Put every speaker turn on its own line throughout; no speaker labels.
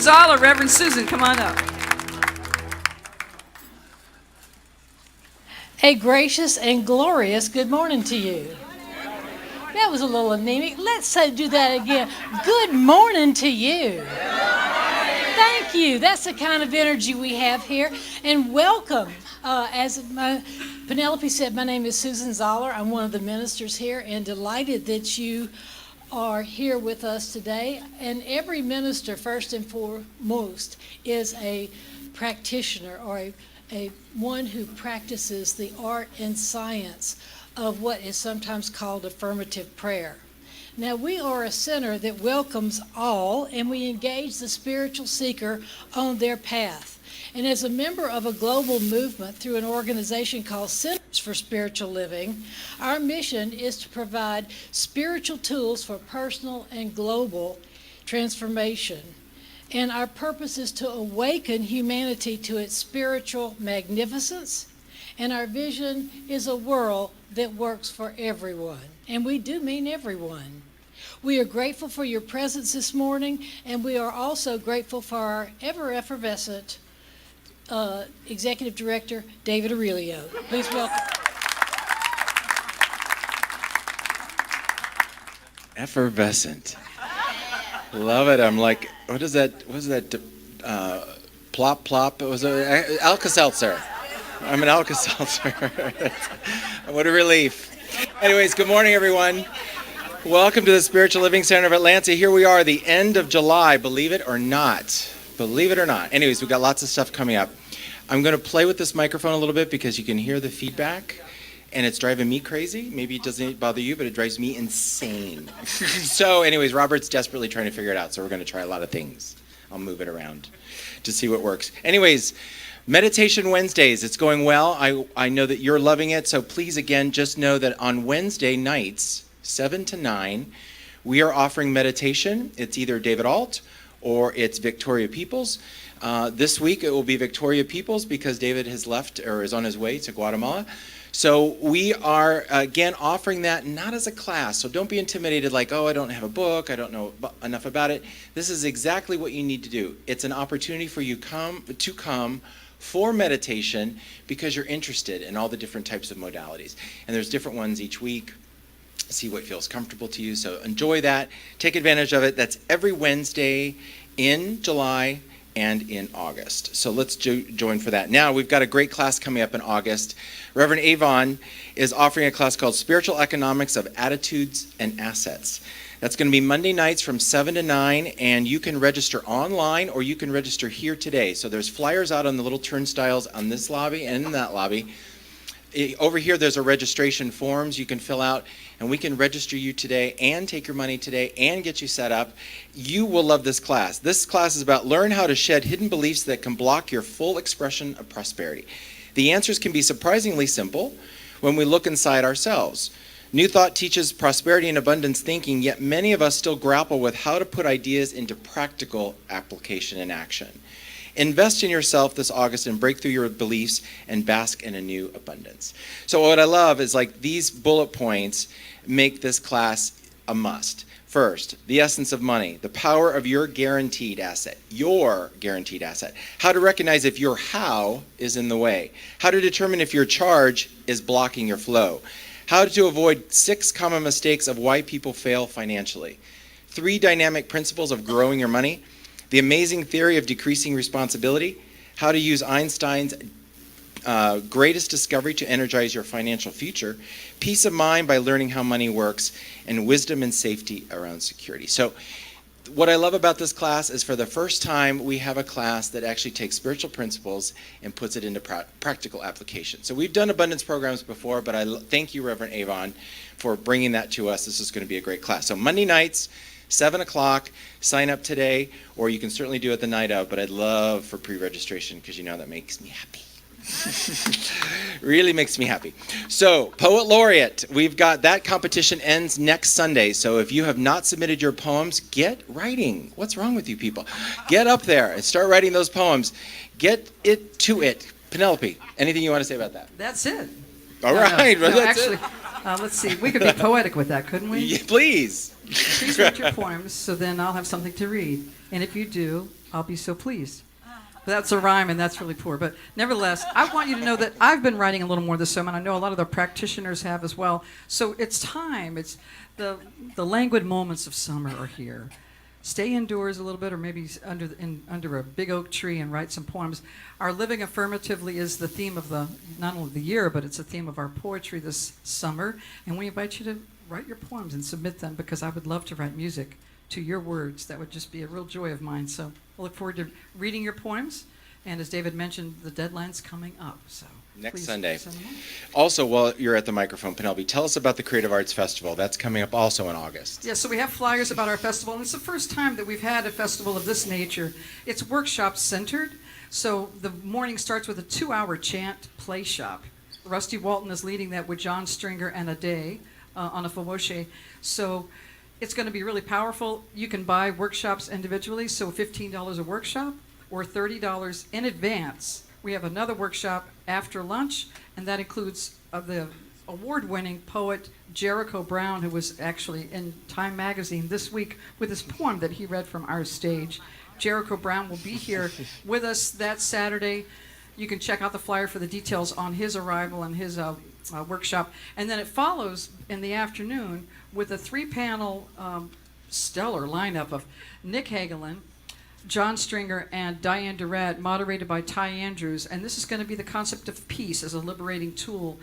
Zoller. Reverend Susan, come on up.
A gracious and glorious good morning to you. That was a little anemic. Let's do that again. Good morning to you. Thank you. That's the kind of energy we have here. And welcome. As Penelope said, my name is Susan Zoller. I'm one of the ministers here and delighted that you are here with us today. And every minister, first and foremost, is a practitioner or a one who practices the art and science of what is sometimes called affirmative prayer. Now, we are a center that welcomes all, and we engage the spiritual seeker on their path. And as a member of a global movement through an organization called Centers for Spiritual Living, our mission is to provide spiritual tools for personal and global transformation. And our purpose is to awaken humanity to its spiritual magnificence. And our vision is a world that works for everyone. And we do mean everyone. We are grateful for your presence this morning, and we are also grateful for our ever-effervescent Executive Director, David Aurelio. Please welcome.
Effervescent. Love it. I'm like, what is that? What is that? Plop, plop. It was Alka-Seltzer. I'm an Alka-Seltzer. What a relief. Anyways, good morning, everyone. Welcome to the Spiritual Living Center of Atlanta. Here we are, the end of July, believe it or not. Believe it or not. Anyways, we've got lots of stuff coming up. I'm going to play with this microphone a little bit because you can hear the feedback, and it's driving me crazy. Maybe it doesn't bother you, but it drives me insane. So anyways, Robert's desperately trying to figure it out, so we're going to try a lot of things. I'll move it around to see what works. Anyways, Meditation Wednesdays, it's going well. I know that you're loving it, so please, again, just know that on Wednesday nights, 7 to 9, we are offering meditation. It's either David Alt or it's Victoria Peoples. This week it will be Victoria Peoples because David has left or is on his way to Guatemala. So we are, again, offering that not as a class. So don't be intimidated like, oh, I don't have a book, I don't know enough about it. This is exactly what you need to do. It's an opportunity for you to come for meditation because you're interested in all the different types of modalities. And there's different ones each week. See what feels comfortable to you. So enjoy that. Take advantage of it. That's every Wednesday in July and in August. So let's join for that. Now, we've got a great class coming up in August. Reverend Avon is offering a class called Spiritual Economics of Attitudes and Assets. That's going to be Monday nights from 7 to 9, and you can register online or you can register here today. So there's flyers out on the little turnstiles on this lobby and in that lobby. Over here, there's a registration forms you can fill out, and we can register you today and take your money today and get you set up. You will love this class. This class is about learn how to shed hidden beliefs that can block your full expression of prosperity. The answers can be surprisingly simple when we look inside ourselves. New Thought teaches prosperity and abundance thinking, yet many of us still grapple with how to put ideas into practical application and action. Invest in yourself this August and break through your beliefs and bask in a new abundance. So what I love is like these bullet points make this class a must. First, the essence of money, the power of your guaranteed asset, how to recognize if your how is in the way, how to determine if your charge is blocking your flow, how to avoid 6 common mistakes of why people fail financially, 3 dynamic principles of growing your money, the amazing theory of decreasing responsibility, how to use Einstein's greatest discovery to energize your financial future, peace of mind by learning how money works, and wisdom and safety around security. So what I love about this class is for the first time we have a class that actually takes spiritual principles and puts it into practical application. So we've done abundance programs before, but I thank you, Reverend Avon, for bringing that to us. This is going to be a great class. So Monday nights, 7 o'clock, sign up today, or you can certainly do it the night of, but I'd love for pre-registration because you know that makes me happy. Really makes me happy. So, Poet Laureate, we've got that competition ends next Sunday. So if you have not submitted your poems, get writing. What's wrong with you people? Get up there and start writing those poems. Get it to it. Penelope, anything you want to say about that?
That's it.
All right.
No, actually, let's see. We could be poetic with that, couldn't we?
Yeah, please.
Please write your poems, so then I'll have something to read. And if you do, I'll be so pleased. That's a rhyme, and that's really poor. But nevertheless, I want you to know that I've been writing a little more this summer, and I know a lot of the practitioners have as well. So it's time. It's the languid moments of summer are here. Stay indoors a little bit, or maybe under a big oak tree and write some poems. Our living affirmatively is the theme of not only the year, but it's the theme of our poetry this summer. And we invite you to write your poems and submit them, because I would love to write music to your words. That would just be a real joy of mine. So I look forward to reading your poems. And as David mentioned, the deadline's coming up. So
Next
please
Sunday.
send them on.
Also, while you're at the microphone, Penelope, tell us about the Creative Arts Festival. That's coming up also in August.
Yeah, so we have flyers about our festival, and it's the first time that we've had a festival of this nature. It's workshop centered, so the morning starts with a 2-hour chant play shop. Rusty Walton is leading that with John Stringer and a day on a fawoshe. So it's going to be really powerful. You can buy workshops individually, so $15 a workshop or $30 in advance. We have another workshop after lunch, and that includes the award-winning poet Jericho Brown, who was actually in Time magazine this week with his poem that he read from our stage. Jericho Brown will be here with us that Saturday. You can check out the flyer for the details on his arrival and his workshop. And then it follows in the afternoon with a 3-panel stellar lineup of Nick Hagelin, John Stringer, and Diane Durrett, moderated by Ty Andrews. And this is going to be the concept of peace as a liberating tool,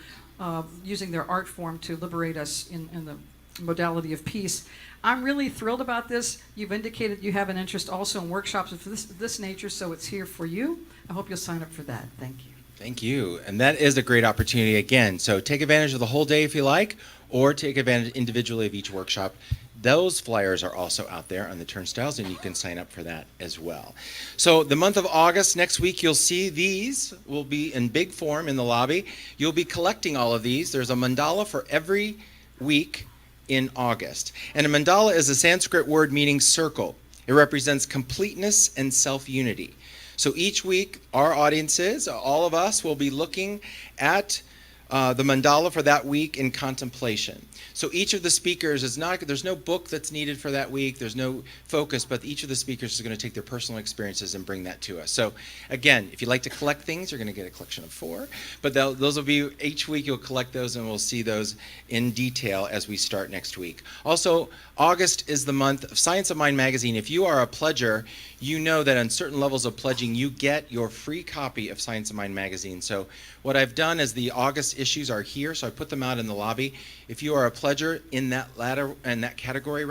using their art form to liberate us in the modality of peace. I'm really thrilled about this. You've indicated you have an interest also in workshops of this nature, so it's here for you. I hope you'll sign up for that. Thank you.
Thank you. And that is a great opportunity again. So take advantage of the whole day if you like, or take advantage individually of each workshop. Those flyers are also out there on the turnstiles, and you can sign up for that as well. So the month of August, next week, you'll see these will be in big form in the lobby. You'll be collecting all of these. There's a mandala for every week in August. And a mandala is a Sanskrit word meaning circle. It represents completeness and self-unity. So each week, our audiences, all of us, will be looking at the mandala for that week in contemplation. So each of the speakers there's no book that's needed for that week, there's no focus, but each of the speakers is going to take their personal experiences and bring that to us. So again, if you like to collect things, you're going to get a collection of 4, but those will be, each week you'll collect those, and we'll see those in detail as we start next week. Also, August is the month of Science of Mind magazine. If you are a pledger, you know that on certain levels of pledging, you get your free copy of Science of Mind magazine. So what I've done is the August issues are here, so I put them out in the lobby. If you are a pledger in that category,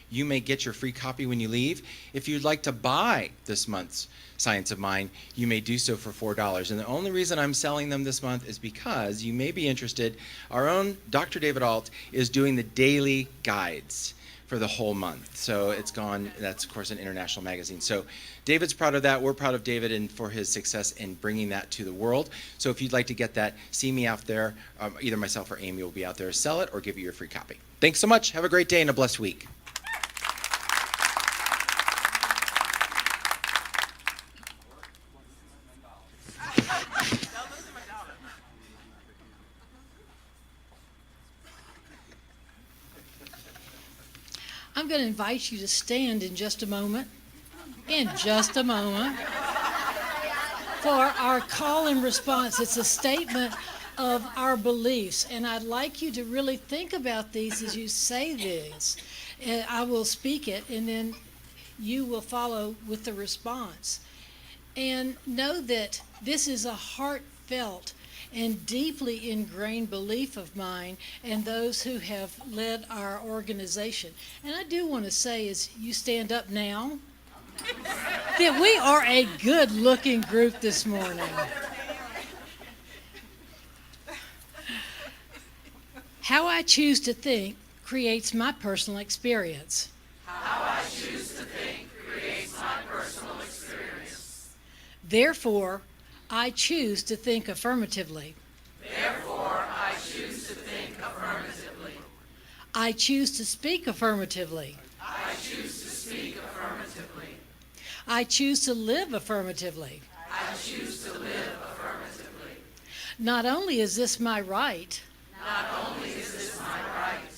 you may get your free copy when you leave. If you'd like to buy this month's Science of Mind, you may do so for $4. And the only reason I'm selling them this month is because you may be interested. Our own Dr. David Alt is doing the daily guides for the whole month. So that's of course an international magazine. So David's proud of that. We're proud of David and for his success in bringing that to the world. So if you'd like to get that, see me out there. Either myself or Amy will be out there to sell it or give you your free copy. Thanks so much. Have a great day and a blessed week.
I'm going to invite you to stand in just a moment. In just a moment. For our call and response, it's a statement of our beliefs. And I'd like you to really think about these as you say this. I will speak it, and then you will follow with the response. And know that this is a heartfelt and deeply ingrained belief of mine and those who have led our organization. And I do want to say, as you stand up now, that we are a good-looking group this morning. How I choose to think creates my personal experience.
How I choose to think creates my personal experience.
Therefore, I choose to think affirmatively.
Therefore, I choose to think affirmatively.
I choose to speak affirmatively.
I choose to speak affirmatively.
I choose to live affirmatively.
I choose to live affirmatively.
Not only is this my right,
Not only is this my right,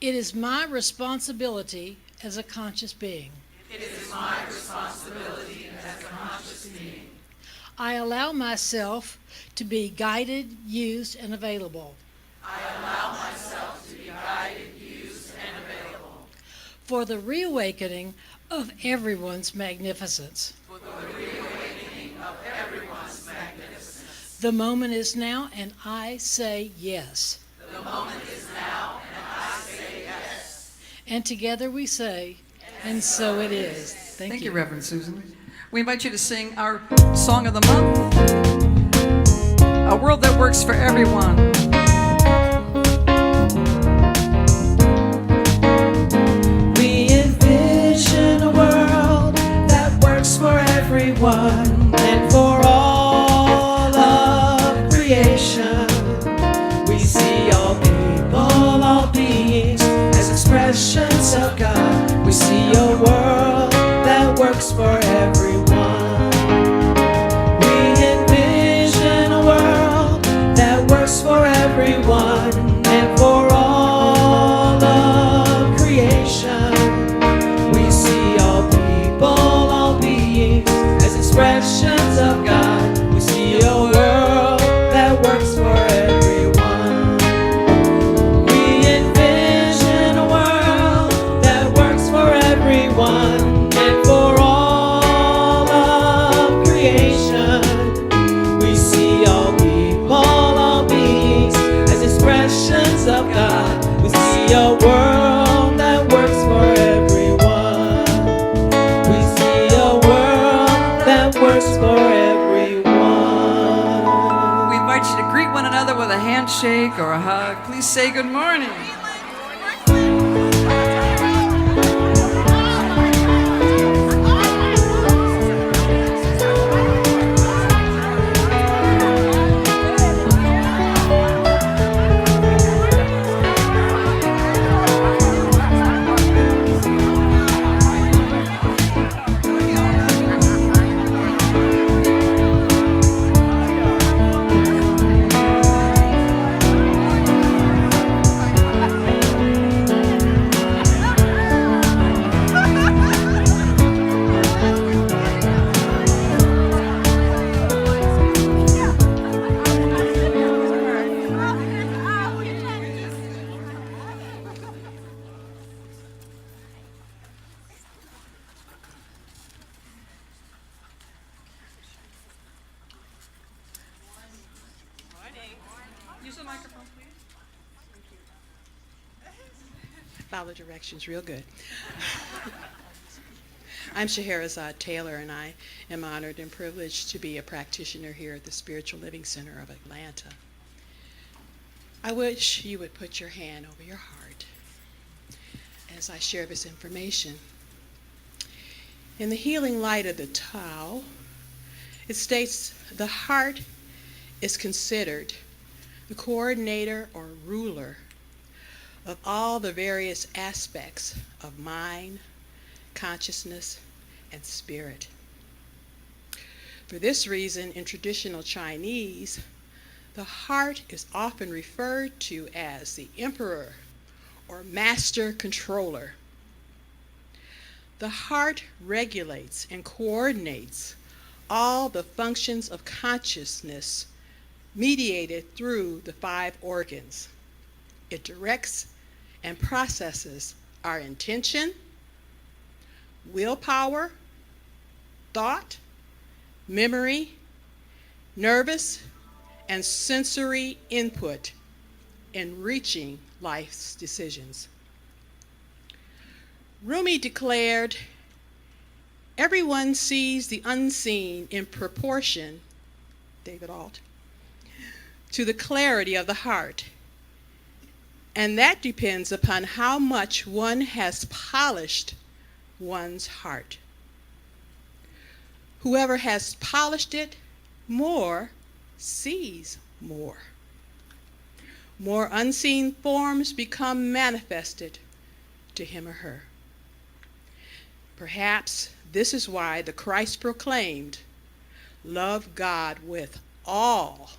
it is my responsibility as a conscious being.
it is my responsibility
I allow myself to be guided, used, and available
I allow myself to be guided, used, and available
for the reawakening of everyone's magnificence.
for the reawakening of everyone's magnificence.
The moment is now, and I say yes.
The moment is now, and I say yes.
And together we say, and so it is.
Thank you, Reverend Susan. We invite you to sing our song of the month, A World That Works for Everyone.
We envision a world that works for everyone and for all of creation. We see all people, all beings as expressions of God. We see a world that works for everyone. We envision a world that works for everyone and for all of creation. We see all people, all beings as expressions of God. We see a world that works for everyone. We envision a world that works for everyone and for all of creation. We see all people, all beings as expressions of God. We see a world that works for everyone. We see a world that works for everyone.
We invite you to greet one another with a handshake or a hug. Please say good morning. Use the microphone, please.
Follow directions real good. I'm Scheherazade Taylor, and I am honored and privileged to be a practitioner here at the Spiritual Living Center of Atlanta. I wish you would put your hand over your heart as I share this information. In the healing light of the Tao, it states the heart is considered the coordinator or ruler of all the various aspects of mind, consciousness, and spirit. For this reason, in traditional Chinese, the heart is often referred to as the emperor or master controller. The heart regulates and coordinates all the functions of consciousness mediated through the 5 organs. It directs and processes our intention, willpower, thought, memory, nervous, and sensory input in reaching life's decisions. Rumi declared, "Everyone sees the unseen in proportion," David Alt, "to the clarity of the heart. And that depends upon how much one has polished one's heart. Whoever has polished it more sees more. More unseen forms become manifested to him or her. Perhaps this is why the Christ proclaimed, 'Love God with all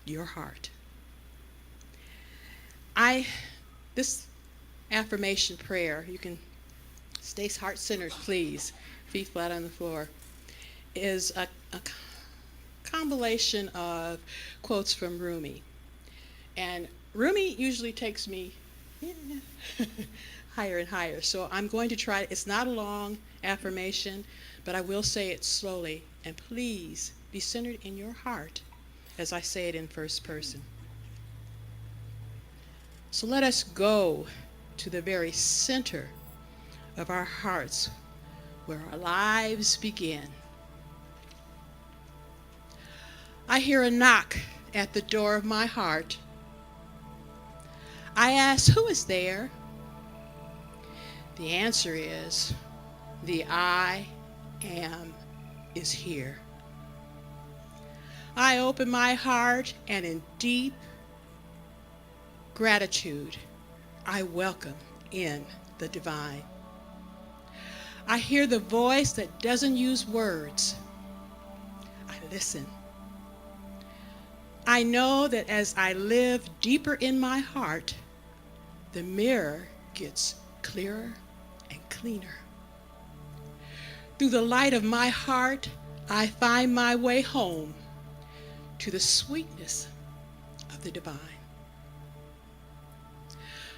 your heart.'" This affirmation prayer, you can stay heart-centered, please, feet flat on the floor. is a compilation of quotes from Rumi. And Rumi usually takes me higher and higher. So I'm going to try, it's not a long affirmation, but I will say it slowly. And please be centered in your heart as I say it in first person. So let us go to the very center of our hearts where our lives begin. I hear a knock at the door of my heart. I ask, who is there? The answer is, the I am is here. I open my heart and in deep gratitude, I welcome in the divine. I hear the voice that doesn't use words. I listen. I know that as I live deeper in my heart, the mirror gets clearer and cleaner. Through the light of my heart, I find my way home to the sweetness of the divine.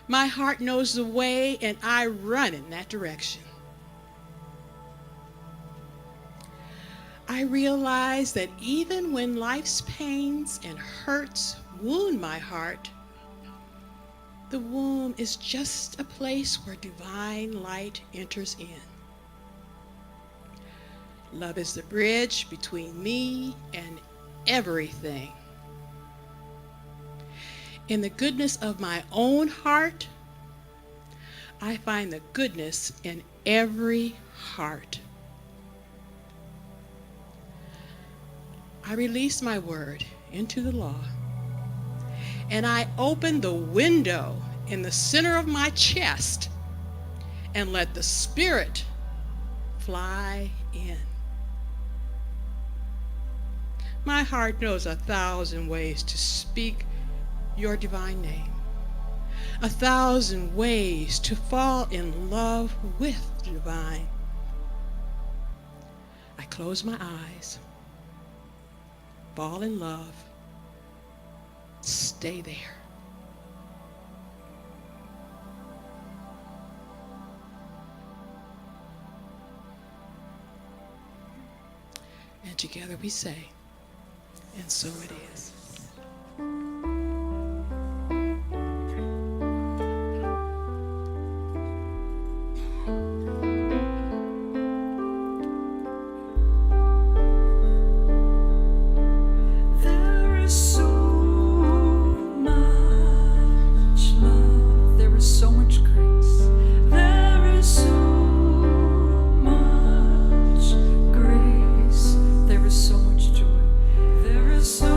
My heart knows the way, and I run in that direction. I realize that even when life's pains and hurts wound my heart, the womb is just a place where divine light enters in. Love is the bridge between me and everything. In the goodness of my own heart, I find the goodness in every heart. I release my word into the law, and I open the window in the center of my chest and let the Spirit fly in. My heart knows 1,000 ways to speak your divine name, 1,000 ways to fall in love with the divine. I close my eyes, fall in love, stay there. And together we say, and so it is.
There is so much love. There is so much grace. There is so much grace. There is so much joy. There is so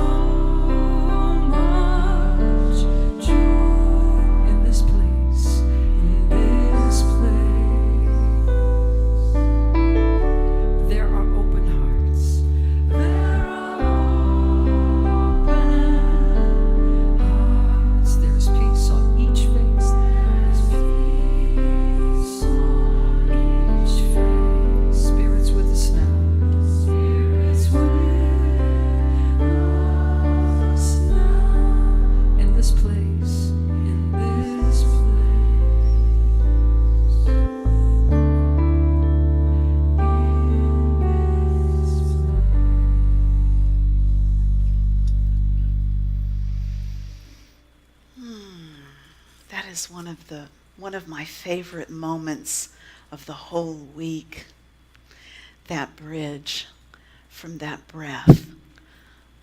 much joy in this place, in this place. There are open hearts. There are open hearts. There is peace on each face. There is peace on each face. Spirits with us now. Spirits with us now. In this place, in this
That is one of my favorite moments of the whole week. That bridge from that breath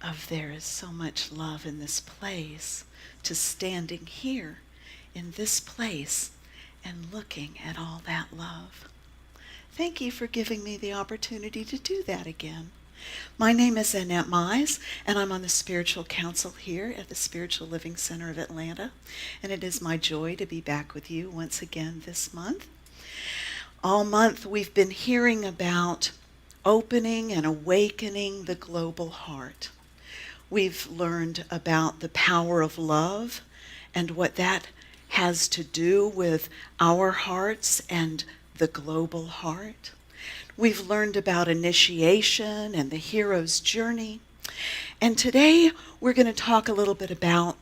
of there is so much love in this place to standing here in this place and looking at all that love. Thank you for giving me the opportunity to do that again. My name is Annette Mize, and I'm on the Spiritual Council here at the Spiritual Living Center of Atlanta, and it is my joy to be back with you once again this month. All month we've been hearing about opening and awakening the global heart. We've learned about the power of love and what that has to do with our hearts and the global heart. We've learned about initiation and the hero's journey. And today we're going to talk a little bit about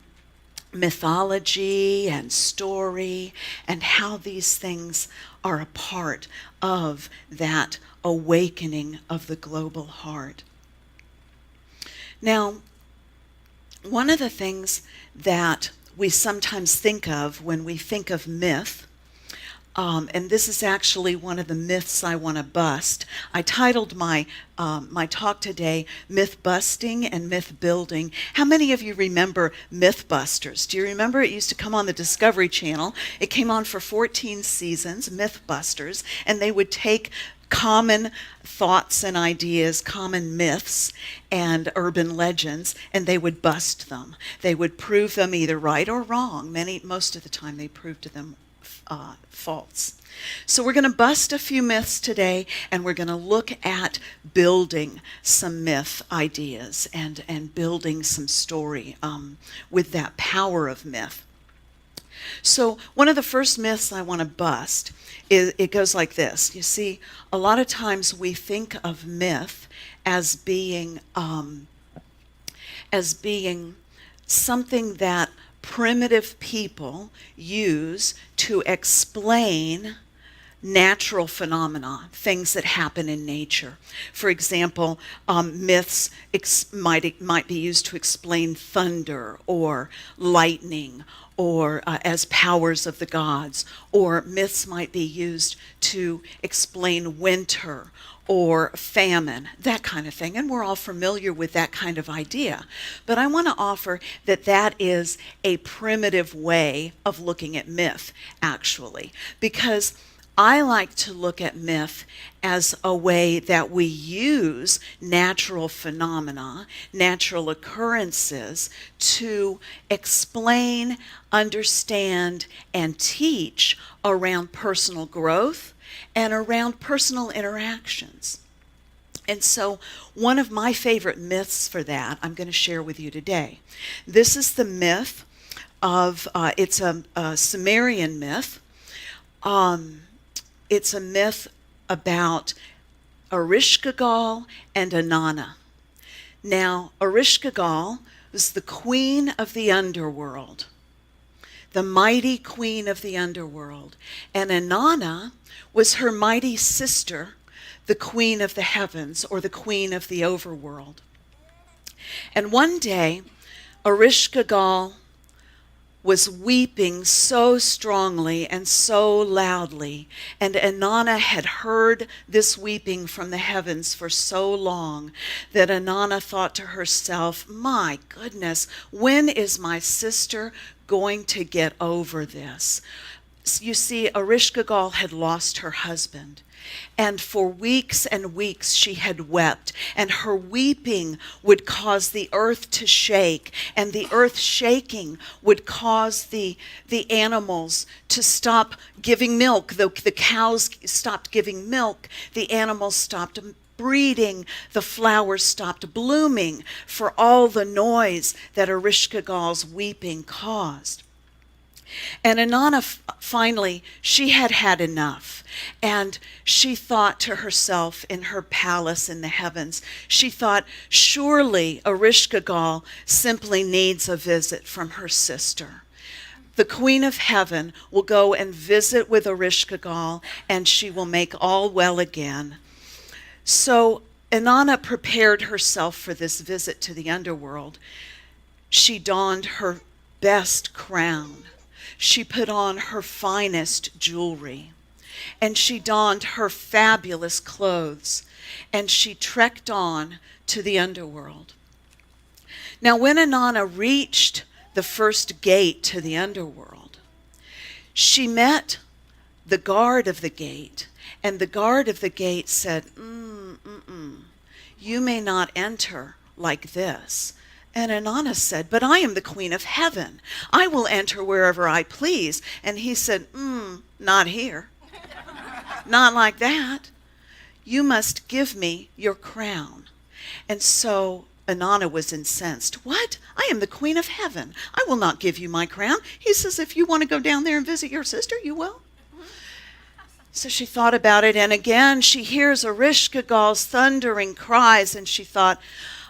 mythology and story and how these things are a part of that awakening of the global heart. Now, one of the things that we sometimes think of when we think of myth, and this is actually one of the myths I want to bust. I titled my talk today, Myth Busting and Myth Building. How many of you remember Mythbusters? Do you remember it used to come on the Discovery Channel? It came on for 14 seasons, Mythbusters, and they would take common thoughts and ideas, common myths and urban legends, and they would bust them. They would prove them either right or wrong. Most of the time they proved them false. So we're going to bust a few myths today, and we're going to look at building some myth ideas and building some story with that power of myth. So one of the first myths I want to bust is, it goes like this. You see, a lot of times we think of myth as being something that primitive people use to explain natural phenomena, things that happen in nature. For example, myths might be used to explain thunder or lightning, or as powers of the gods, or myths might be used to explain winter or famine, that kind of thing. And we're all familiar with that kind of idea. But I want to offer that that is a primitive way of looking at myth, actually, because I like to look at myth as a way that we use natural phenomena, natural occurrences, to explain, understand, and teach around personal growth and around personal interactions. And so one of my favorite myths for that I'm going to share with you today. This is the myth of, it's a Sumerian myth. It's a myth about Ereshkigal and Inanna. Now, Ereshkigal was the queen of the underworld, the mighty queen of the underworld. And Inanna was her mighty sister, the queen of the heavens, or the queen of the overworld. And one day, Ereshkigal was weeping so strongly and so loudly, and Inanna had heard this weeping from the heavens for so long that Inanna thought to herself, my goodness, when is my sister going to get over this? You see, Ereshkigal had lost her husband. And for weeks and weeks she had wept, and her weeping would cause the earth to shake, and the earth shaking would cause the animals to stop giving milk. The cows stopped giving milk, the animals stopped breeding, the flowers stopped blooming for all the noise that Ereshkigal's weeping caused. And Inanna, finally, she had had enough. And she thought to herself in her palace in the heavens, she thought, surely Ereshkigal simply needs a visit from her sister. The queen of heaven will go and visit with Ereshkigal, and she will make all well again. So Inanna prepared herself for this visit to the underworld. She donned her best crown. She put on her finest jewelry, and she donned her fabulous clothes, and she trekked on to the underworld. Now, when Inanna reached the first gate to the underworld, she met the guard of the gate, and the guard of the gate said, you may not enter like this. And Inanna said, but I am the queen of heaven. I will enter wherever I please. And he said, not here. Not like that. You must give me your crown. And so Inanna was incensed. What? I am the queen of heaven. I will not give you my crown. He says, if you want to go down there and visit your sister, you will. So she thought about it, and again she hears Ereshkigal's thundering cries, and she thought,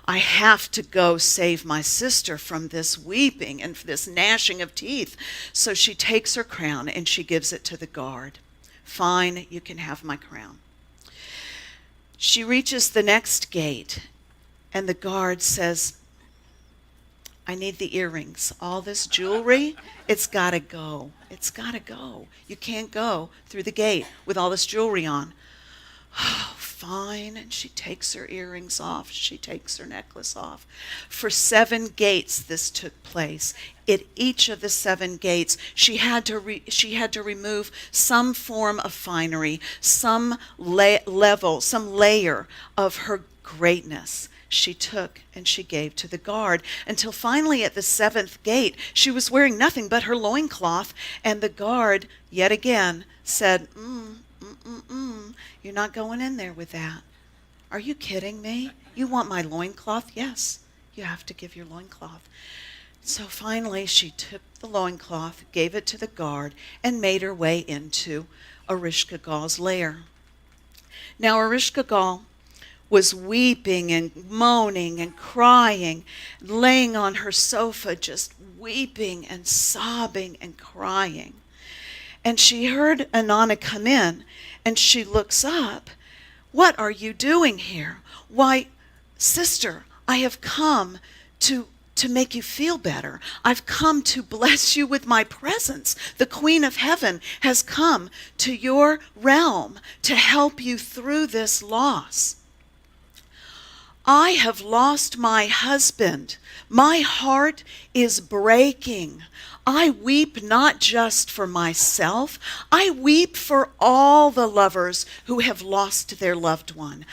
I have to go save my sister from this weeping and this gnashing of teeth. So she takes her crown and she gives it to the guard. Fine, you can have my crown. She reaches the next gate, and the guard says, I need the earrings. All this jewelry, it's got to go. It's got to go. You can't go through the gate with all this jewelry on. Oh, fine. And she takes her earrings off. She takes her necklace off. For 7 gates this took place. At each of the 7 gates, she had to remove some form of finery, some level, some layer of her greatness. She took and she gave to the guard, until finally at the 7th gate she was wearing nothing but her loincloth, and the guard yet again said, you're not going in there with that. Are you kidding me? You want my loincloth? Yes, you have to give your loincloth. So finally she took the loincloth, gave it to the guard, and made her way into Ereshkigal's lair. Now Ereshkigal was weeping and moaning and crying, laying on her sofa, just weeping and sobbing and crying. And she heard Inanna come in, and she looks up. What are you doing here? Why, sister, I have come to make you feel better. I've come to bless you with my presence. The Queen of Heaven has come to your realm to help you through this loss. I have lost my husband. My heart is breaking. I weep not just for myself. I weep for all the lovers who have lost their loved one.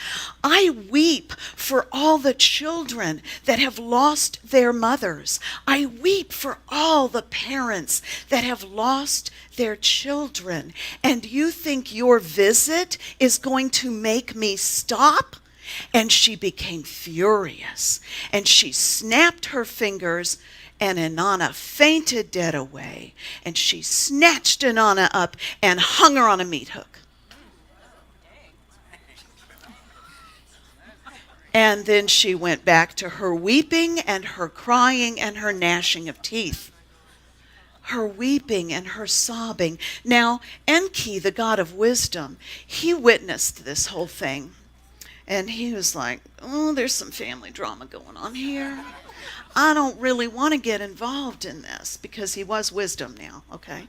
I weep for all the children that have lost their mothers. I weep for all the parents that have lost their children. And you think your visit is going to make me stop? And she became furious, and she snapped her fingers, and Inanna fainted dead away, and she snatched Inanna up and hung her on a meat hook. And then she went back to her weeping and her crying and her gnashing of teeth. Her weeping and her sobbing. Now, Enki, the god of wisdom, he witnessed this whole thing. And he was like, oh, there's some family drama going on here. I don't really want to get involved in this, because he was wisdom now, okay?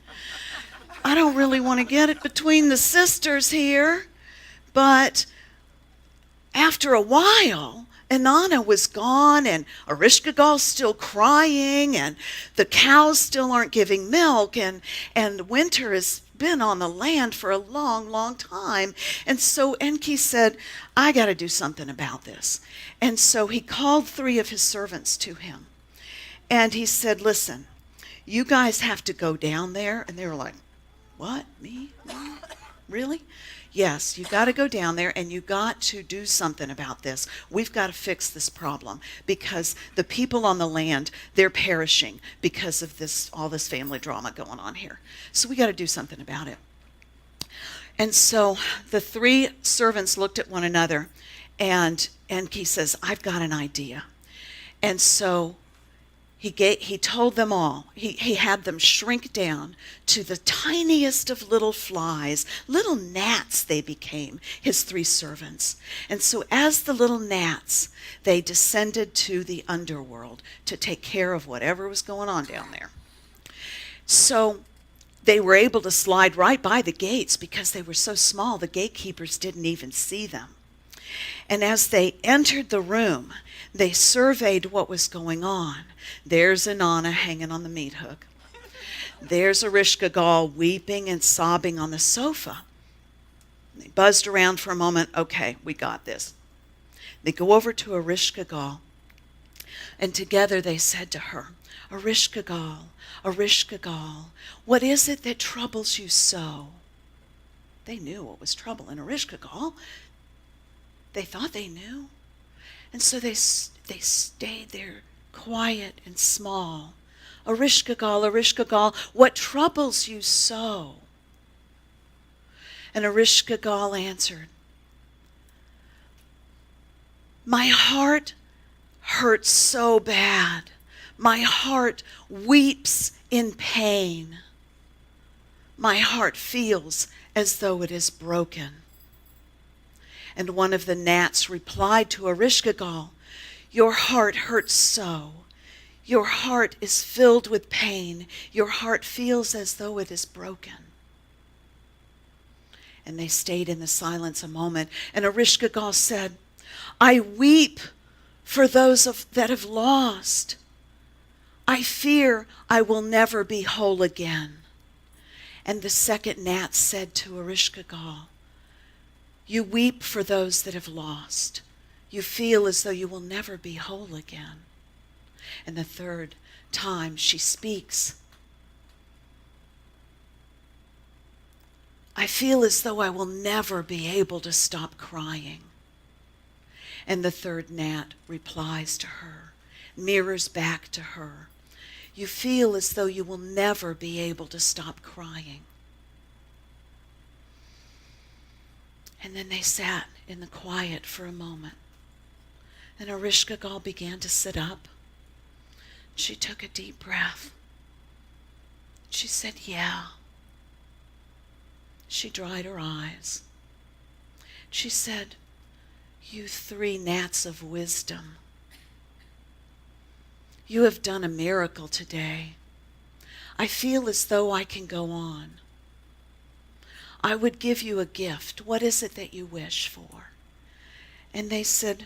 I don't really want to get it between the sisters here. But after a while, Inanna was gone, and Ereshkigal's still crying, and the cows still aren't giving milk, and winter has been on the land for a long, long time. And so Enki said, I got to do something about this. And so he called 3 of his servants to him. And he said, listen, you guys have to go down there. And they were like, what, me? Really? Yes, you got to go down there, and you got to do something about this. We've got to fix this problem, because the people on the land, they're perishing because of this, all this family drama going on here. So we got to do something about it. And so the 3 servants looked at one another, and Enki says, I've got an idea. And so he told them all, he had them shrink down to the tiniest of little flies, little gnats they became, his 3 servants. And so as the little gnats, they descended to the underworld to take care of whatever was going on down there. So they were able to slide right by the gates, because they were so small, the gatekeepers didn't even see them. And as they entered the room, they surveyed what was going on. There's Inanna hanging on the meat hook. There's Ereshkigal weeping and sobbing on the sofa. They buzzed around for a moment. Okay, we got this. They go over to Ereshkigal, and together they said to her, Ereshkigal, Ereshkigal, what is it that troubles you so? They knew what was troubling Ereshkigal. They thought they knew. And so they stayed there, quiet and small. Ereshkigal, Ereshkigal, what troubles you so? And Ereshkigal answered, my heart hurts so bad. My heart weeps in pain. My heart feels as though it is broken. And one of the gnats replied to Ereshkigal, your heart hurts so. Your heart is filled with pain. Your heart feels as though it is broken. And they stayed in the silence a moment. And Ereshkigal said, I weep for those that have lost. I fear I will never be whole again. And the second gnat said to Ereshkigal, you weep for those that have lost. You feel as though you will never be whole again. And the third time she speaks, I feel as though I will never be able to stop crying. And the third gnat replies to her, mirrors back to her, you feel as though you will never be able to stop crying. And then they sat in the quiet for a moment. And Ereshkigal began to sit up. She took a deep breath. She said, yeah. She dried her eyes. She said, you three gnats of wisdom, you have done a miracle today. I feel as though I can go on. I would give you a gift. What is it that you wish for? And they said,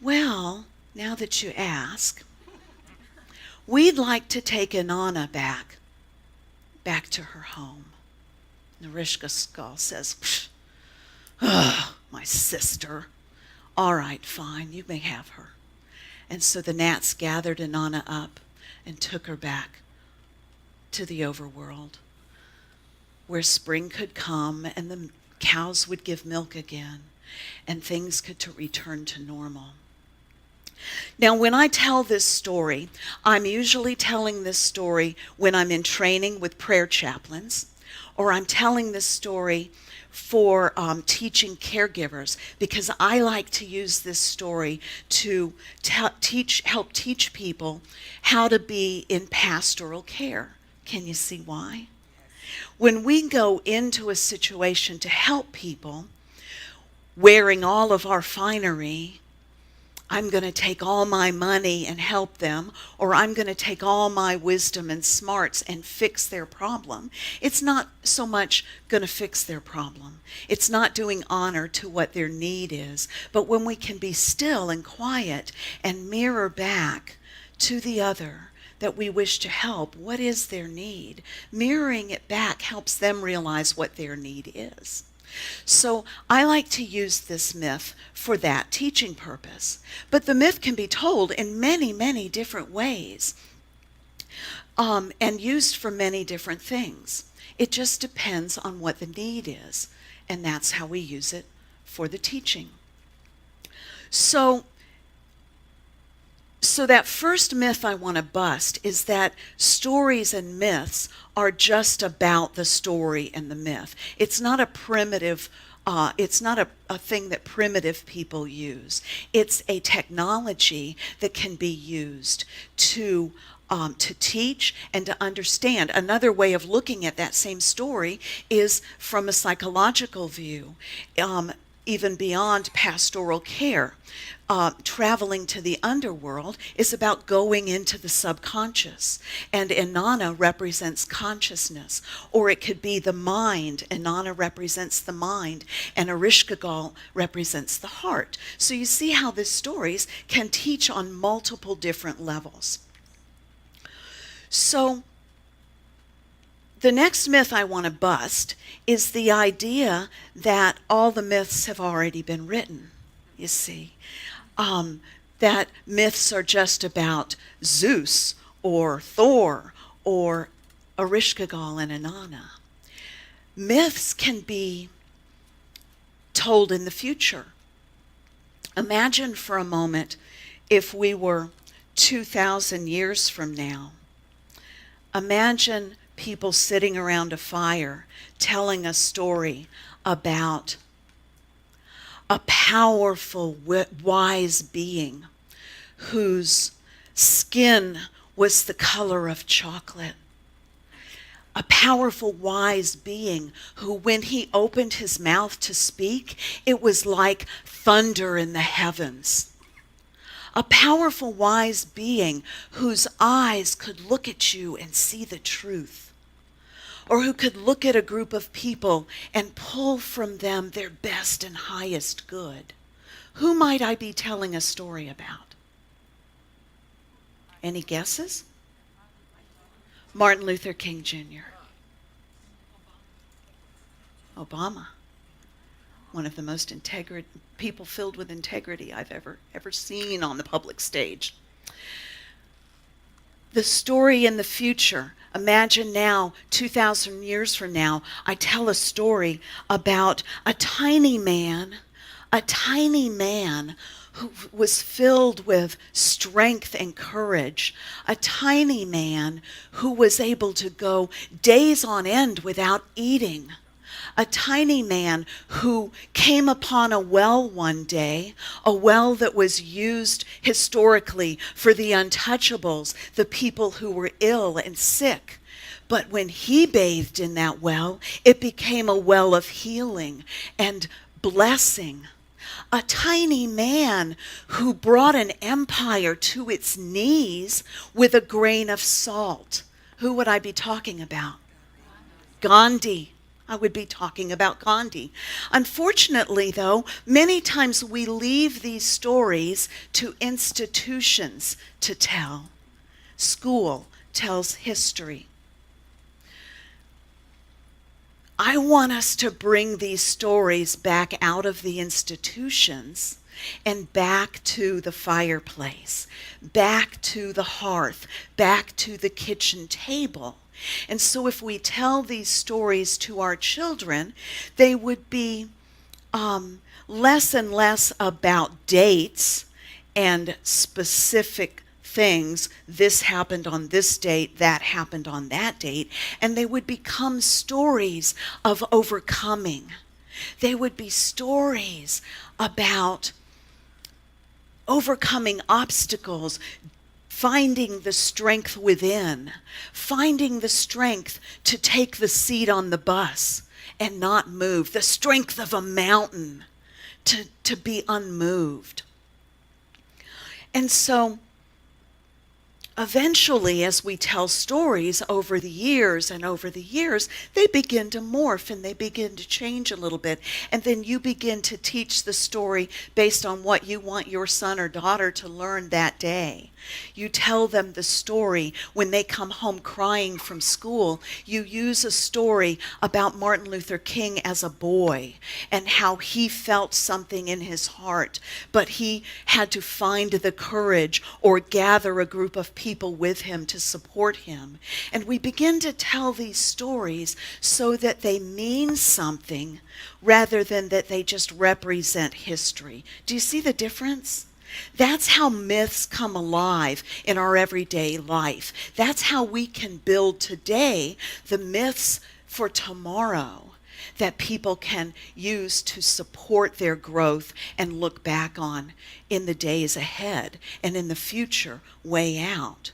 well, now that you ask, we'd like to take Inanna back to her home. And Ereshkigal says, my sister. All right, fine, you may have her. And so the gnats gathered Inanna up and took her back to the overworld, where spring could come and the cows would give milk again and things could return to normal. Now, when I tell this story, I'm usually telling this story when I'm in training with prayer chaplains, or I'm telling this story for teaching caregivers, because I like to use this story to help teach people how to be in pastoral care. Can you see why? When we go into a situation to help people, wearing all of our finery, I'm going to take all my money and help them, or I'm going to take all my wisdom and smarts and fix their problem. It's not so much going to fix their problem. It's not doing honor to what their need is. But when we can be still and quiet and mirror back to the other that we wish to help, what is their need? Mirroring it back helps them realize what their need is. So I like to use this myth for that teaching purpose. But the myth can be told in many, many different ways and used for many different things. It just depends on what the need is, and that's how we use it for the teaching. So that first myth I want to bust is that stories and myths are just about the story and the myth. It's not a primitive, it's not a thing that primitive people use. It's a technology that can be used to teach and to understand. Another way of looking at that same story is from a psychological view, even beyond pastoral care. Traveling to the underworld is about going into the subconscious, and Inanna represents consciousness, or it could be the mind. Inanna represents the mind, and Ereshkigal represents the heart. So you see how these stories can teach on multiple different levels. So the next myth I want to bust is the idea that all the myths have already been written, you see. That myths are just about Zeus or Thor or Ereshkigal and Inanna. Myths can be told in the future. Imagine for a moment if we were 2,000 years from now. Imagine people sitting around a fire telling a story about a powerful, wise being whose skin was the color of chocolate. A powerful, wise being who, when he opened his mouth to speak, it was like thunder in the heavens. A powerful, wise being whose eyes could look at you and see the truth. Or who could look at a group of people and pull from them their best and highest good. Who might I be telling a story about? Any guesses? Martin Luther King Jr. Obama. One of the most people filled with integrity I've ever seen on the public stage. The story in the future. Imagine now, 2,000 years from now, I tell a story about a tiny man who was filled with strength and courage, a tiny man who was able to go days on end without eating, a tiny man who came upon a well one day, a well that was used historically for the untouchables, the people who were ill and sick. But when he bathed in that well, it became a well of healing and blessing. A tiny man who brought an empire to its knees with a grain of salt. Who would I be talking about? Gandhi. I would be talking about Gandhi. Unfortunately, though, many times we leave these stories to institutions to tell. School tells history. I want us to bring these stories back out of the institutions and back to the fireplace, back to the hearth, back to the kitchen table. And so if we tell these stories to our children, they would be less and less about dates and specific things. This happened on this date, that happened on that date, and they would become stories of overcoming. They would be stories about overcoming obstacles, finding the strength within, finding the strength to take the seat on the bus and not move, the strength of a mountain to be unmoved. And so eventually, as we tell stories over the years, they begin to morph and they begin to change a little bit. And then you begin to teach the story based on what you want your son or daughter to learn that day. You tell them the story when they come home crying from school. You use a story about Martin Luther King as a boy and how he felt something in his heart, but he had to find the courage or gather a group of people with him to support him. And we begin to tell these stories so that they mean something rather than that they just represent history. Do you see the difference? That's how myths come alive in our everyday life. That's how we can build today the myths for tomorrow that people can use to support their growth and look back on in the days ahead and in the future way out.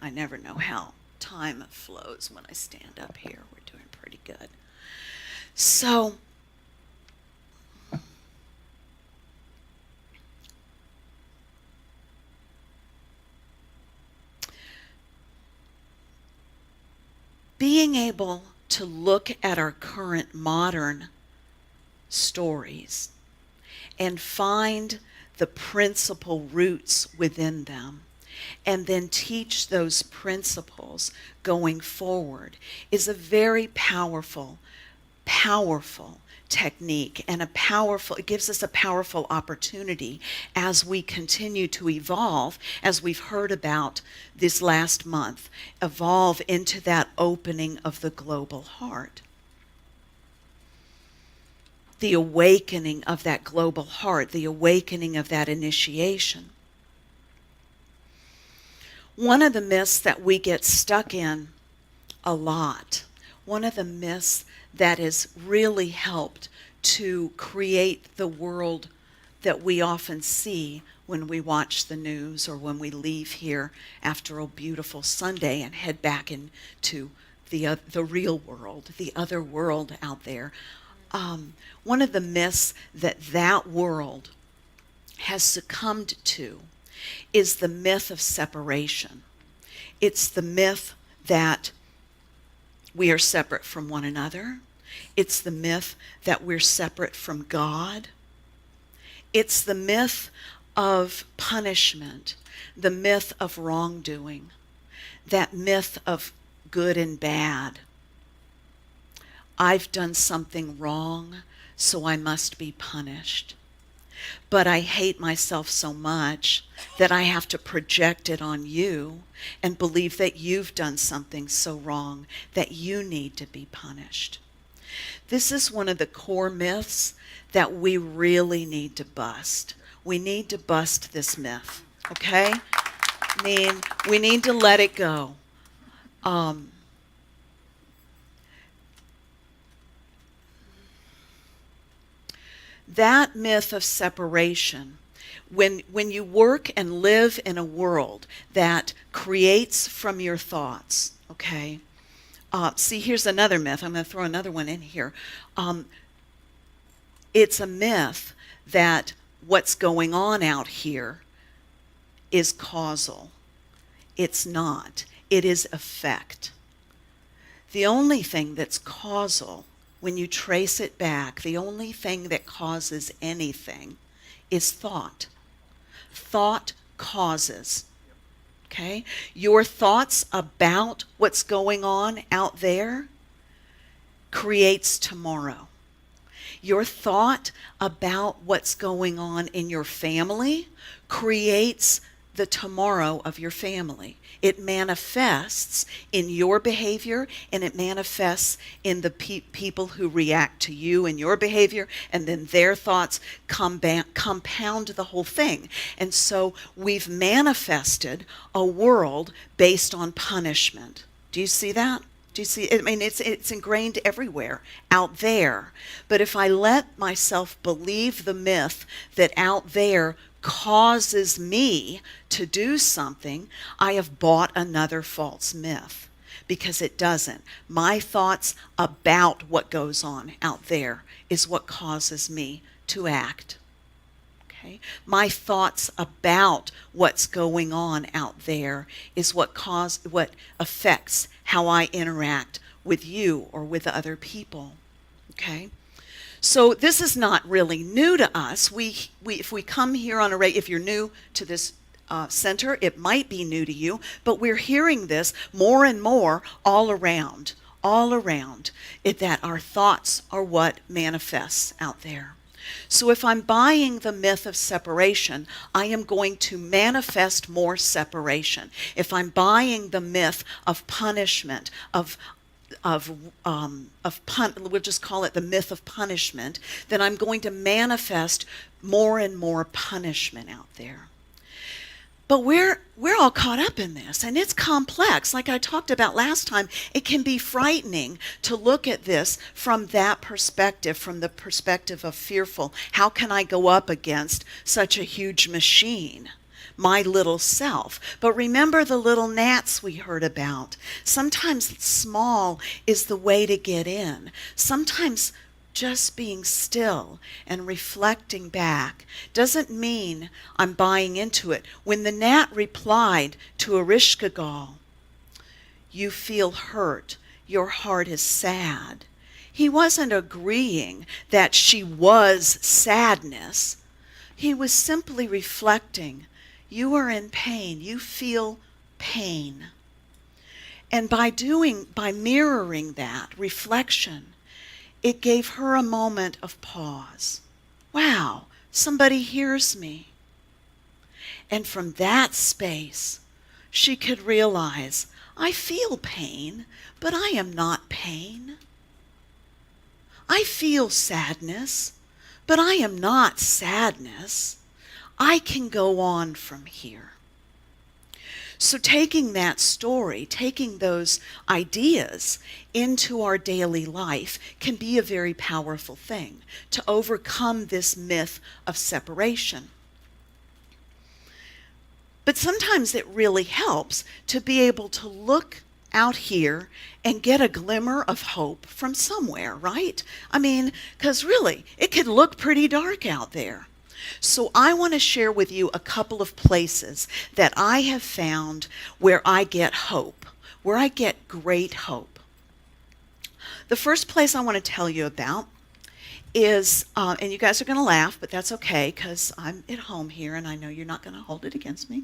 I never know how time flows when I stand up here. We're doing pretty good. So, being able to look at our current modern stories and find the principal roots within them and then teach those principles going forward is a very powerful technique and it gives us a powerful opportunity as we continue to evolve, as we've heard about this last month, evolve into that opening of the global heart. The awakening of that global heart, the awakening of that initiation. One of the myths that we get stuck in a lot, one of the myths that has really helped to create the world that we often see when we watch the news or when we leave here after a beautiful Sunday and head back into the real world, the other world out there. One of the myths that world has succumbed to is the myth of separation. It's the myth that we are separate from one another. It's the myth that we're separate from God. It's the myth of punishment, the myth of wrongdoing, that myth of good and bad. I've done something wrong, so I must be punished. But I hate myself so much that I have to project it on you and believe that you've done something so wrong that you need to be punished. This is one of the core myths that we really need to bust. We need to bust this myth, okay? I mean, we need to let it go. That myth of separation, when you work and live in a world that creates from your thoughts, okay? See, here's another myth. I'm going to throw another one in here. It's a myth that what's going on out here is causal. It's not. It is effect. The only thing that's causal, when you trace it back, the only thing that causes anything is thought. Thought causes. Okay? Your thoughts about what's going on out there creates tomorrow. Your thought about what's going on in your family creates the tomorrow of your family. It manifests in your behavior, and it manifests in the people who react to you and your behavior, and then their thoughts compound the whole thing. And so we've manifested a world based on punishment. Do you see that? Do you see? I mean, it's ingrained everywhere out there. But if I let myself believe the myth that out there causes me to do something, I have bought another false myth, because it doesn't. My thoughts about what goes on out there is what causes me to act. Okay? My thoughts about what's going on out there is what affects how I interact with you or with other people. Okay? So this is not really new to us. If we come here on if you're new to this center, it might be new to you, but we're hearing this more and more all around, that our thoughts are what manifests out there. So if I'm buying the myth of separation, I am going to manifest more separation. If I'm buying the myth of punishment, we'll just call it the myth of punishment, then I'm going to manifest more and more punishment out there. But we're all caught up in this, and it's complex. Like I talked about last time, it can be frightening to look at this from that perspective, from the perspective of fearful. How can I go up against such a huge machine? My little self. But remember the little gnats we heard about. Sometimes small is the way to get in. Sometimes just being still and reflecting back doesn't mean I'm buying into it. When the gnat replied to Erishkigal, "You feel hurt, your heart is sad," he wasn't agreeing that she was sadness. He was simply reflecting, you are in pain, you feel pain. And by mirroring that reflection, it gave her a moment of pause. Wow, somebody hears me. And from that space, she could realize, I feel pain, but I am not pain. I feel sadness, but I am not sadness. I can go on from here. So taking that story, taking those ideas into our daily life can be a very powerful thing to overcome this myth of separation. But sometimes it really helps to be able to look out here and get a glimmer of hope from somewhere, right? I mean, because really, it could look pretty dark out there. So I want to share with you a couple of places that I have found where I get hope, where I get great hope. The first place I want to tell you about is, and you guys are going to laugh, but that's okay because I'm at home here and I know you're not going to hold it against me.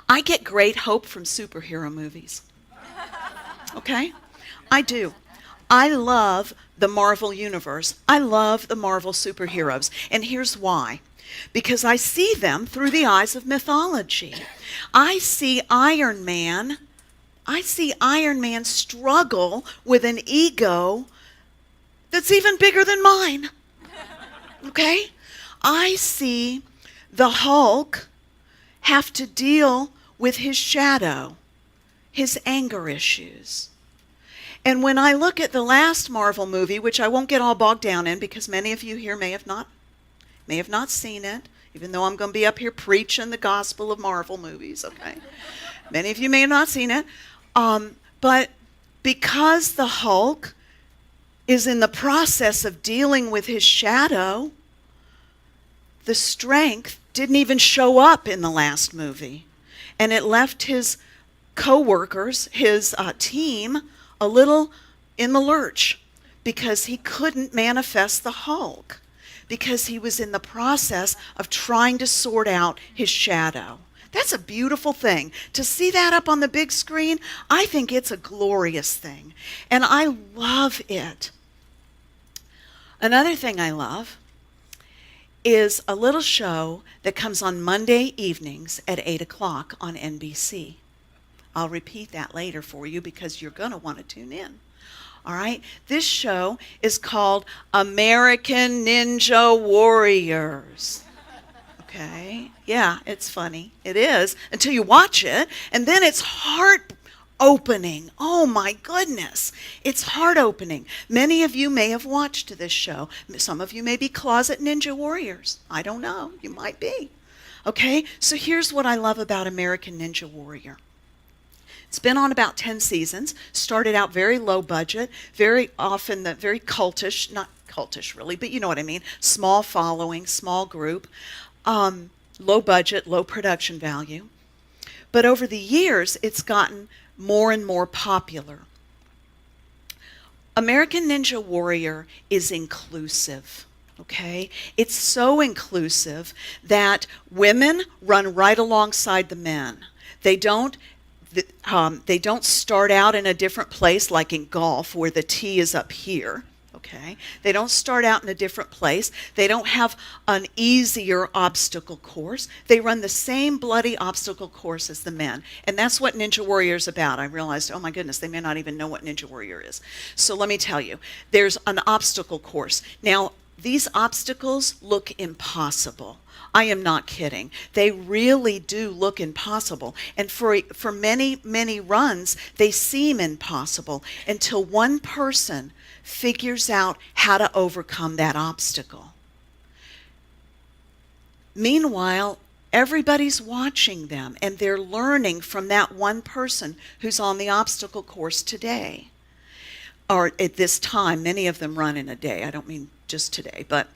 I get great hope from superhero movies. Okay? I do. I love the Marvel universe. I love the Marvel superheroes. And here's why. Because I see them through the eyes of mythology. I see Iron Man struggle with an ego that's even bigger than mine. Okay? I see the Hulk have to deal with his shadow, his anger issues. And when I look at the last Marvel movie, which I won't get all bogged down in because many of you here may have not seen it, even though I'm going to be up here preaching the gospel of Marvel movies, okay? Many of you may have not seen it. But because the Hulk is in the process of dealing with his shadow, the strength didn't even show up in the last movie. And it left his co-workers, his team, a little in the lurch because he couldn't manifest the Hulk because he was in the process of trying to sort out his shadow. That's a beautiful thing. To see that up on the big screen, I think it's a glorious thing. And I love it. Another thing I love is a little show that comes on Monday evenings at 8 o'clock on NBC. I'll repeat that later for you because you're going to want to tune in. All right? This show is called American Ninja Warriors. Okay? Yeah, it's funny. It is until you watch it, and then it's heart-opening. Oh, my goodness. It's heart-opening. Many of you may have watched this show. Some of you may be closet ninja warriors. I don't know. You might be. Okay? So here's what I love about American Ninja Warrior. It's been on about 10 seasons. Started out very low budget, very often very cultish, not cultish really, but you know what I mean. Small following, small group, low budget, low production value. But over the years, it's gotten more and more popular. American Ninja Warrior is inclusive. Okay? It's so inclusive that women run right alongside the men. They don't start out in a different place like in golf where the tee is up here. Okay? They don't start out in a different place. They don't have an easier obstacle course. They run the same bloody obstacle course as the men. And that's what Ninja Warrior is about. I realized, oh my goodness, they may not even know what Ninja Warrior is. So let me tell you, there's an obstacle course. Now, these obstacles look impossible. I am not kidding. They really do look impossible. And for many, many runs, they seem impossible until one person figures out how to overcome that obstacle. Meanwhile, everybody's watching them and they're learning from that one person who's on the obstacle course today. Or at this time, many of them run in a day. I don't mean just today, but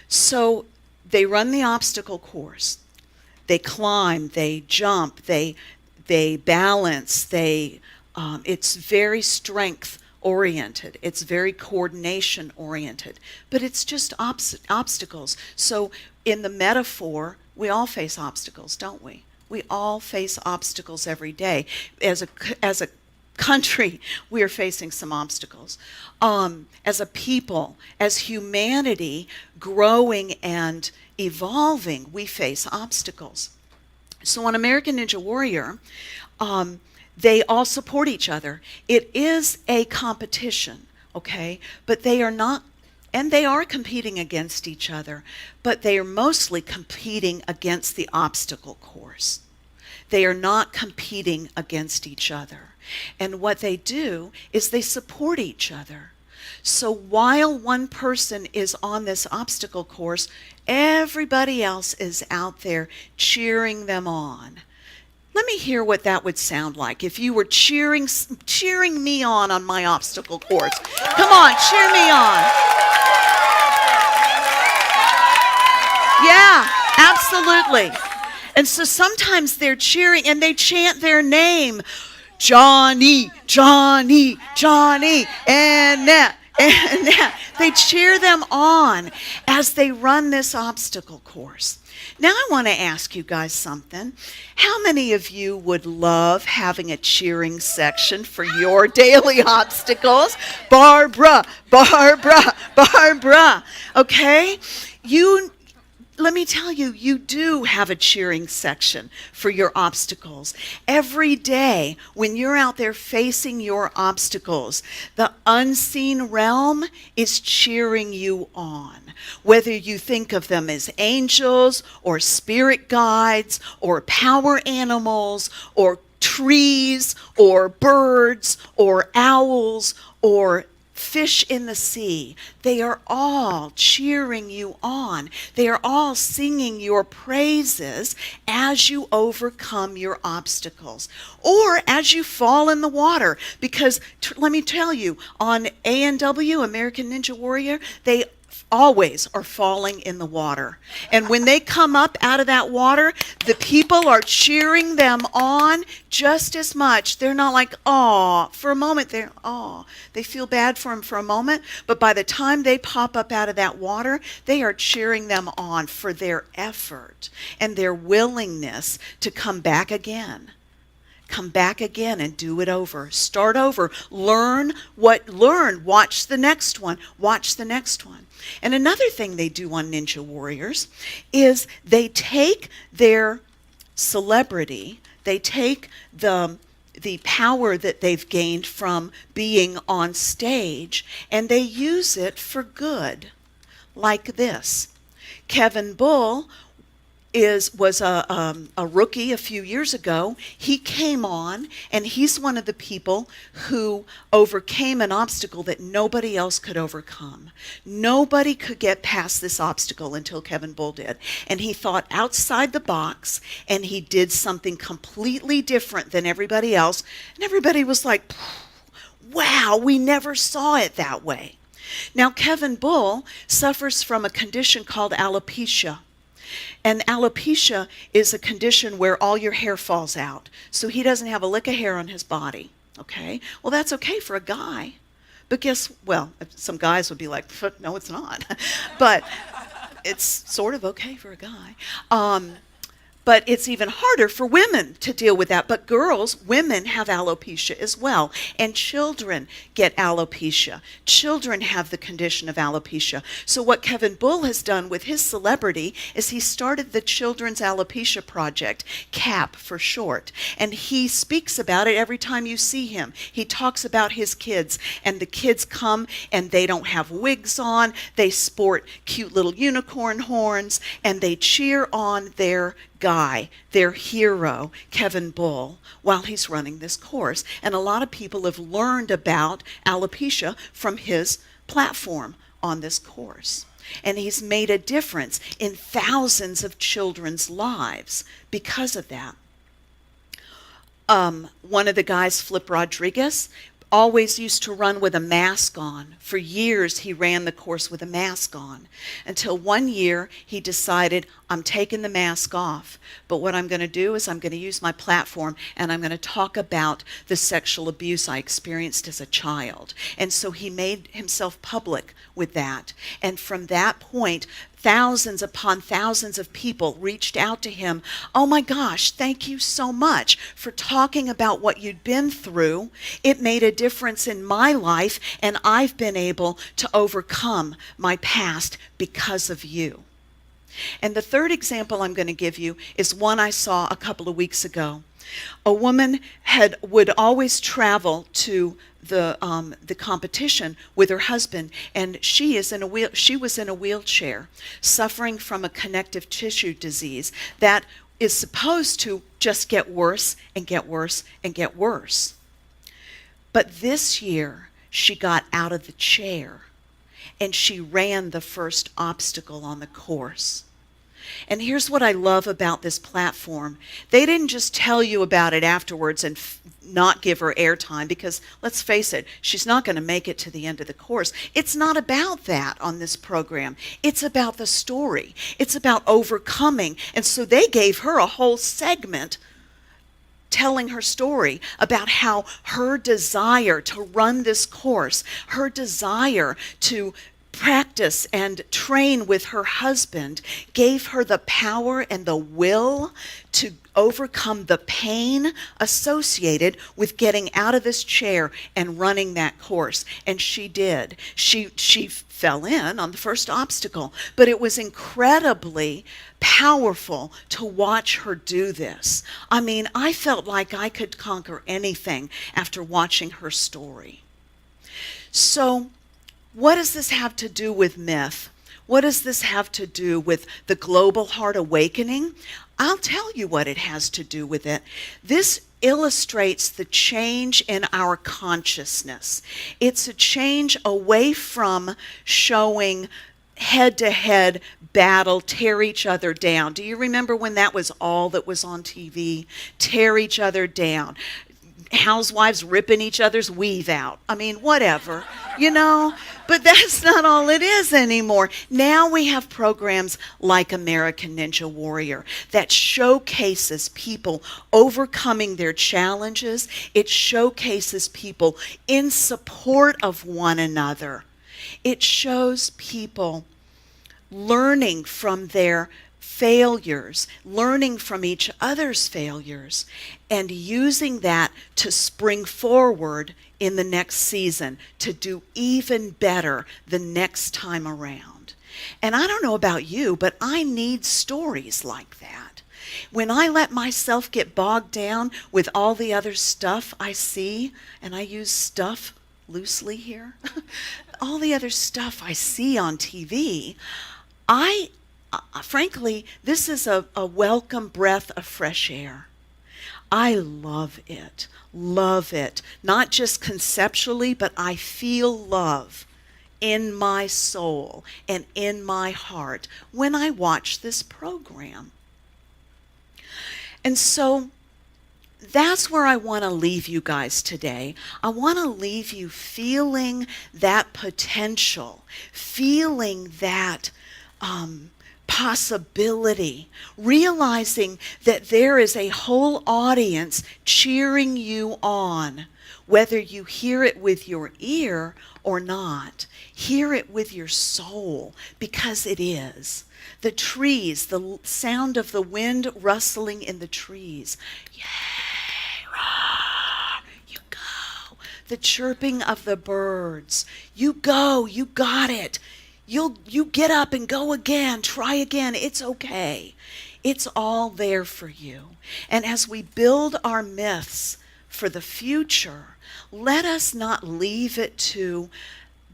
so they run the obstacle course. They climb, they jump, they balance, it's very strength oriented. It's very coordination oriented. But it's just obstacles. So in the metaphor, we all face obstacles, don't we? We all face obstacles every day. As a country, we are facing some obstacles. As a people, as humanity growing and evolving, we face obstacles. So on American Ninja Warrior, they all support each other. It is a competition, okay? But they are not And they are competing against each other, but they are mostly competing against the obstacle course. They are not competing against each other. And what they do is they support each other. So while one person is on this obstacle course, everybody else is out there cheering them on. Let me hear what that would sound like if you were cheering me on my obstacle course. Come on, cheer me on. Yeah, absolutely. And so sometimes they're cheering and they chant their name. Johnny, Johnny, Johnny, Annette, Annette. They cheer them on as they run this obstacle course. Now I want to ask you guys something. How many of you would love having a cheering section for your daily obstacles? Barbara, Barbara, Barbara. Okay? Let me tell you, you do have a cheering section for your obstacles. Every day when you're out there facing your obstacles, the unseen realm is cheering you on. Whether you think of them as angels or spirit guides or power animals or trees or birds or owls or fish in the sea, they are all cheering you on. They are all singing your praises as you overcome your obstacles or as you fall in the water. Because let me tell you, on ANW, American Ninja Warrior, they always are falling in the water. And when they come up out of that water, the people are cheering them on just as much. They're not like, oh, for a moment, they feel bad for them for a moment. But by the time they pop up out of that water, they are cheering them on for their effort and their willingness to come back again. Come back again and do it over. Start over. Learn. Watch the next one. Watch the next one. And another thing they do on Ninja Warriors is they take their celebrity, they take the power that they've gained from being on stage, and they use it for good. Like this. Kevin Bull was a rookie a few years ago. He came on, and he's one of the people who overcame an obstacle that nobody else could overcome. Nobody could get past this obstacle until Kevin Bull did. And he thought outside the box, and he did something completely different than everybody else. And everybody was like, wow, we never saw it that way. Now, Kevin Bull suffers from a condition called alopecia. And alopecia is a condition where all your hair falls out. So he doesn't have a lick of hair on his body. Okay? Well, that's okay for a guy. But some guys would be like, no, it's not. But it's sort of okay for a guy. But it's even harder for women to deal with that. But women have alopecia as well. And children get alopecia. Children have the condition of alopecia. So what Kevin Bull has done with his celebrity is he started the Children's Alopecia Project, CAP for short. And he speaks about it every time you see him. He talks about his kids. And the kids come and they don't have wigs on. They sport cute little unicorn horns. And they cheer on their guy, their hero, Kevin Bull, while he's running this course. And a lot of people have learned about alopecia from his platform on this course. And he's made a difference in thousands of children's lives because of that. One of the guys, Flip Rodriguez, always used to run with a mask on. For years, he ran the course with a mask on. Until one year, he decided, I'm taking the mask off. But what I'm going to do is I'm going to use my platform and I'm going to talk about the sexual abuse I experienced as a child. And so he made himself public with that. And from that point, thousands upon thousands of people reached out to him. Oh my gosh, thank you so much for talking about what you'd been through. It made a difference in my life, and I've been able to overcome my past because of you. And the third example I'm going to give you is one I saw a couple of weeks ago. A woman would always travel to the competition with her husband, and she was in a wheelchair, suffering from a connective tissue disease that is supposed to just get worse and get worse and get worse. But this year, she got out of the chair and she ran the first obstacle on the course. And here's what I love about this platform. They didn't just tell you about it afterwards and not give her airtime, because let's face it, she's not going to make it to the end of the course. It's not about that on this program. It's about the story. It's about overcoming. And so they gave her a whole segment telling her story about how her desire to run this course, her desire to practice and train with her husband, gave her the power and the will to overcome the pain associated with getting out of this chair and running that course. And she did. She fell in on the first obstacle, but it was incredibly powerful to watch her do this. I mean, I felt like I could conquer anything after watching her story. So, what does this have to do with myth? What does this have to do with the global heart awakening? I'll tell you what it has to do with it. This illustrates the change in our consciousness. It's a change away from showing head-to-head battle, tear each other down. Do you remember when that was all that was on TV? Tear each other down. Housewives ripping each other's weave out. I mean, whatever, you know? But that's not all it is anymore. Now we have programs like American Ninja Warrior that showcases people overcoming their challenges. It showcases people in support of one another. It shows people learning from their failures, learning from each other's failures, and using that to spring forward in the next season, to do even better the next time around. And I don't know about you, but I need stories like that. When I let myself get bogged down with all the other stuff I see, and I use stuff loosely here, all the other stuff I see on TV, frankly, this is a welcome breath of fresh air. I love it, not just conceptually, but I feel love in my soul and in my heart when I watch this program. And so that's where I want to leave you guys today. I want to leave you feeling that potential, feeling that possibility, realizing that there is a whole audience cheering you on, whether you hear it with your ear or not. Hear it with your soul, because it is. The trees, the sound of the wind rustling in the trees. Yay, roar, you go. The chirping of the birds. You go, you got it. You get up and go again, try again, it's okay. It's all there for you. And as we build our myths for the future, let us not leave it to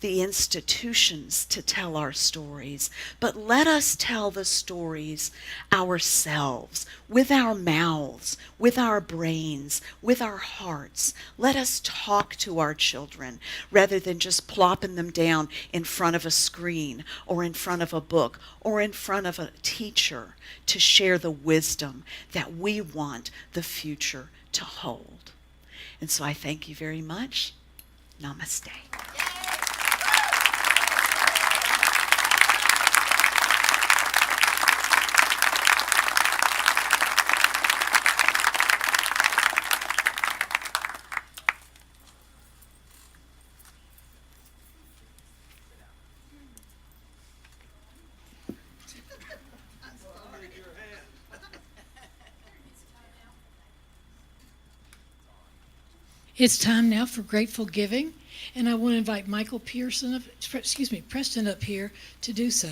the institutions to tell our stories, but let us tell the stories ourselves, with our mouths, with our brains, with our hearts. Let us talk to our children rather than just plopping them down in front of a screen or in front of a book or in front of a teacher to share the wisdom that we want the future to hold. And so I thank you very much. Namaste.
It's time now for grateful giving, and I want to invite Preston up here to do so.